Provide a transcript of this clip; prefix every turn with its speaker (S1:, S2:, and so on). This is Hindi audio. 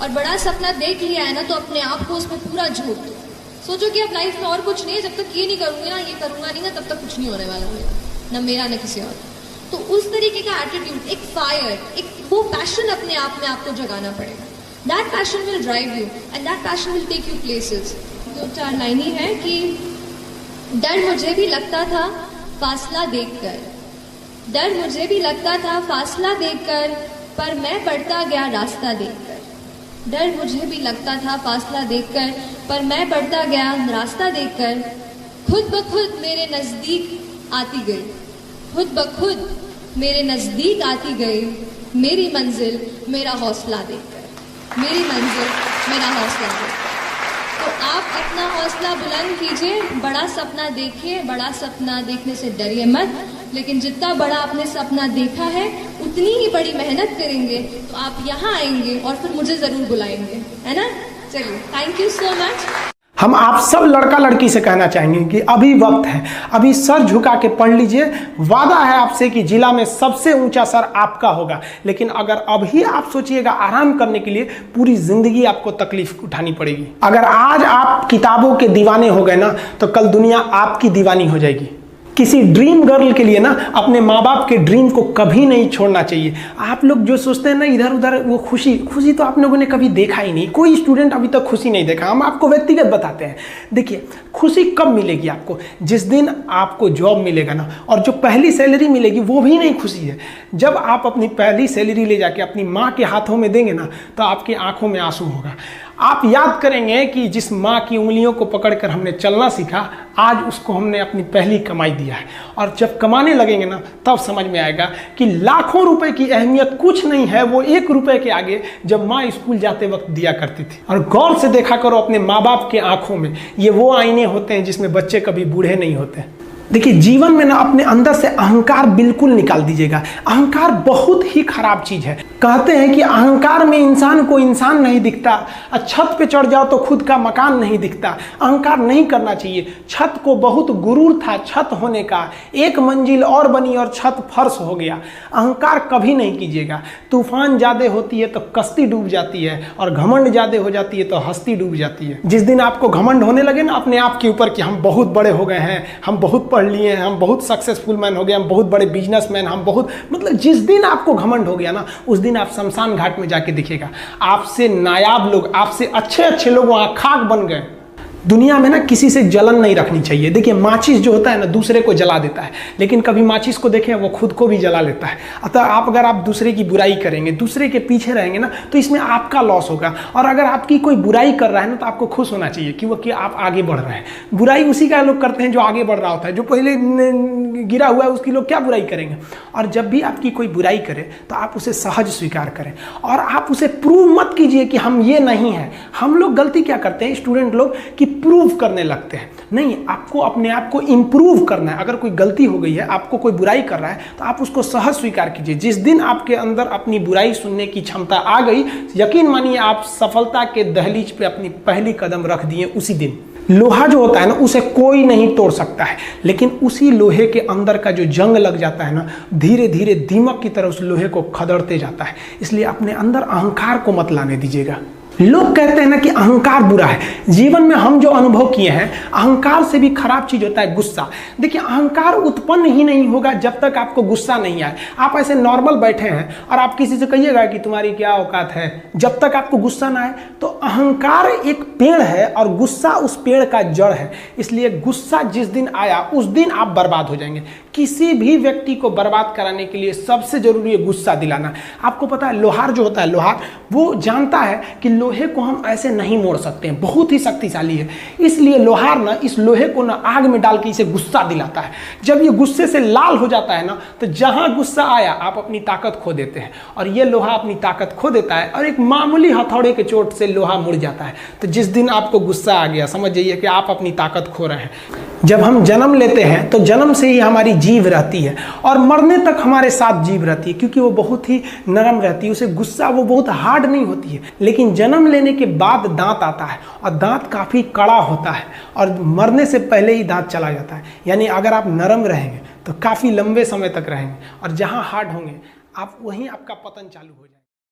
S1: और बड़ा सपना देख लिया है ना तो अपने आप को उसमें पूरा झोंक दो। सोचो कि अब लाइफ में और कुछ नहीं है, जब तक ये नहीं करूंगी ना, ये करूंगा नहीं ना, तब तक कुछ नहीं होने वाला मेरा, ना मेरा ना किसी और। तो उस तरीके का एटीट्यूड, एक फायर, एक वो पैशन अपने आप में आपको जगाना पड़ेगा। That passion will drive you and that passion will take you places. तो 4 लाइन ही है कि डर मुझे भी लगता था फासला देखकर, डर मुझे भी लगता था फासला देखकर, पर मैं बढ़ता गया रास्ता देखकर। डर मुझे भी लगता था फासला देखकर, पर मैं बढ़ता गया रास्ता देखकर। खुद ब खुद मेरे नजदीक आती गई, खुद ब खुद मेरे नजदीक आती गई, मेरी मंजिल मेरा हौसला देखकर, मेरी मंजिल मेरा हौसला देखकर। तो आप अपना हौसला बुलंद कीजिए, बड़ा सपना देखिए, बड़ा सपना देखने से डरिए मत, लेकिन जितना बड़ा आपने सपना देखा है उतनी ही बड़ी मेहनत करेंगे तो आप यहाँ आएंगे और फिर मुझे जरूर बुलाएंगे, है ना। चलिए, थैंक यू सो मच।
S2: हम आप सब लड़का लड़की से कहना चाहेंगे कि अभी वक्त है, अभी सर झुका के पढ़ लीजिए। वादा है आपसे कि जिला में सबसे ऊंचा सर आपका होगा, लेकिन अगर अभी आप सोचिएगा आराम करने के लिए, पूरी जिंदगी आपको तकलीफ उठानी पड़ेगी। अगर आज आप किताबों के दीवाने हो गए ना, तो कल दुनिया आपकी दीवानी हो जाएगी। किसी ड्रीम गर्ल के लिए ना अपने माँ बाप के ड्रीम को कभी नहीं छोड़ना चाहिए। आप लोग जो सोचते हैं ना इधर उधर, वो खुशी तो आप लोगों ने कभी देखा ही नहीं। कोई स्टूडेंट अभी तक खुशी नहीं देखा। हम आपको व्यक्तिगत बताते हैं। देखिए, खुशी कब मिलेगी आपको? जिस दिन आपको जॉब मिलेगा ना, और जो पहली सैलरी मिलेगी वो भी नहीं खुशी है। जब आप अपनी पहली सैलरी ले जाके अपनी माँ के हाथों में देंगे ना, तो आपकी आंखों में आंसू होगा। आप याद करेंगे कि जिस माँ की उंगलियों को पकड़कर हमने चलना सीखा, आज उसको हमने अपनी पहली कमाई दिया है। और जब कमाने लगेंगे ना, तब समझ में आएगा कि लाखों रुपए की अहमियत कुछ नहीं है, वो 1 रुपए के आगे जब माँ स्कूल जाते वक्त दिया करती थी। और गौर से देखा करो अपने माँ बाप के आंखों में, ये वो आईने होते हैं जिसमें बच्चे कभी बूढ़े नहीं होते। देखिए, जीवन में ना अपने अंदर से अहंकार बिल्कुल निकाल दीजिएगा। अहंकार बहुत ही खराब चीज है। कहते हैं कि अहंकार में इंसान को इंसान नहीं दिखता, छत पे चढ़ जाओ तो खुद का मकान नहीं दिखता। अहंकार नहीं करना चाहिए। छत को बहुत गुरूर था छत होने का, 1 मंजिल और बनी और छत फर्श हो गया। अहंकार कभी नहीं कीजिएगा। तूफान ज्यादा होती है तो कश्ती डूब जाती है, और घमंड ज्यादा हो जाती है तो हस्ती डूब जाती है। जिस दिन आपको घमंड होने लगे ना अपने आप के ऊपर कि हम बहुत बड़े हो गए हैं, हम बहुत पढ़ लिए हैं, हम बहुत सक्सेसफुल मैन हो गए, हम बहुत बड़े बिजनेसमैन, हम बहुत, मतलब जिस दिन आपको घमंड हो गया ना, उस दिन आप शमशान घाट में जाके देखिएगा, आपसे नायाब लोग, आपसे अच्छे अच्छे लोग वहां खाक बन गए। दुनिया में ना किसी से जलन नहीं रखनी चाहिए। देखिए, माचिस जो होता है ना दूसरे को जला देता है, लेकिन कभी माचिस को देखें वो खुद को भी जला लेता है। अतः अगर आप दूसरे की बुराई करेंगे, दूसरे के पीछे रहेंगे ना, तो इसमें आपका लॉस होगा। और अगर आपकी कोई बुराई कर रहा है ना, तो आपको खुश होना चाहिए कि आप आगे बढ़ रहे हैं। बुराई उसी का लोग करते हैं जो आगे बढ़ रहा होता है। जो पहले गिरा हुआ है उसकी लोग क्या बुराई करेंगे। और जब भी आपकी कोई बुराई करे तो आप उसे सहज स्वीकार करें, और आप उसे प्रूव मत कीजिए कि हम ये नहीं हैं। हम लोग गलती क्या करते हैं स्टूडेंट लोग, कि प्रूव करने लगते हैं। नहीं, आपको अपने आप को इंप्रूव करना है। अगर कोई गलती हो गई है, आपको कोई बुराई कर रहा है, तो आप उसको सहज स्वीकार कीजिए। जिस दिन आपके अंदर अपनी बुराई सुनने की क्षमता आ गई, यकीन मानिए आप सफलता के दहलीज पे अपनी पहली कदम रख दिए उसी दिन। लोहा जो होता है ना, उसे कोई नहीं तोड़ सकता है, लेकिन उसी लोहे के अंदर का जो जंग लग जाता है ना, धीरे धीरे दीमक की तरह उस लोहे को खदड़ते जाता है। इसलिए अपने अंदर अहंकार को मत लाने दीजिएगा। लोग कहते हैं ना कि अहंकार बुरा है। जीवन में हम जो अनुभव किए हैं, अहंकार से भी खराब चीज होता है गुस्सा। देखिए, अहंकार उत्पन्न ही नहीं होगा जब तक आपको गुस्सा नहीं आए। आप ऐसे नॉर्मल बैठे हैं और आप किसी से कहिएगा कि तुम्हारी क्या औकात है, जब तक आपको गुस्सा ना आए। तो अहंकार एक पेड़ है और गुस्सा उस पेड़ का जड़ है। इसलिए गुस्सा जिस दिन आया उस दिन आप बर्बाद हो जाएंगे। किसी भी व्यक्ति को बर्बाद कराने के लिए सबसे जरूरी है गुस्सा दिलाना। आपको पता है, लोहार जो होता है, लोहार वो जानता है कि लोहे को हम ऐसे नहीं मोड़ सकते हैं, बहुत ही शक्तिशाली है। इसलिए लोहार ना इस लोहे को ना आग में डाल के इसे गुस्सा दिलाता है। जब ये गुस्से से लाल हो जाता है ना, तो जहां गुस्सा आया आप अपनी ताकत खो देते हैं, और ये लोहा अपनी ताकत खो देता है, और एक मामूली हथौड़े के चोट से लोहा मुड़ जाता है। तो जिस दिन आपको गुस्सा आ गया, समझ जाइए कि आप अपनी ताकत खो रहे हैं। जब हम जन्म लेते हैं तो जन्म से ही हमारी जीभ रहती है, और मरने तक हमारे साथ जीभ रहती है, क्योंकि वो बहुत ही नरम रहती है। उसे गुस्सा वो बहुत हार्ड नहीं होती है। लेकिन जन्म लेने के बाद दांत आता है, और दांत काफी कड़ा होता है, और मरने से पहले ही दांत चला जाता है। यानी अगर आप नरम रहेंगे तो काफी लंबे समय तक रहेंगे, और जहां हार्ड होंगे आप वहीं आपका पतन चालू हो जाएगा।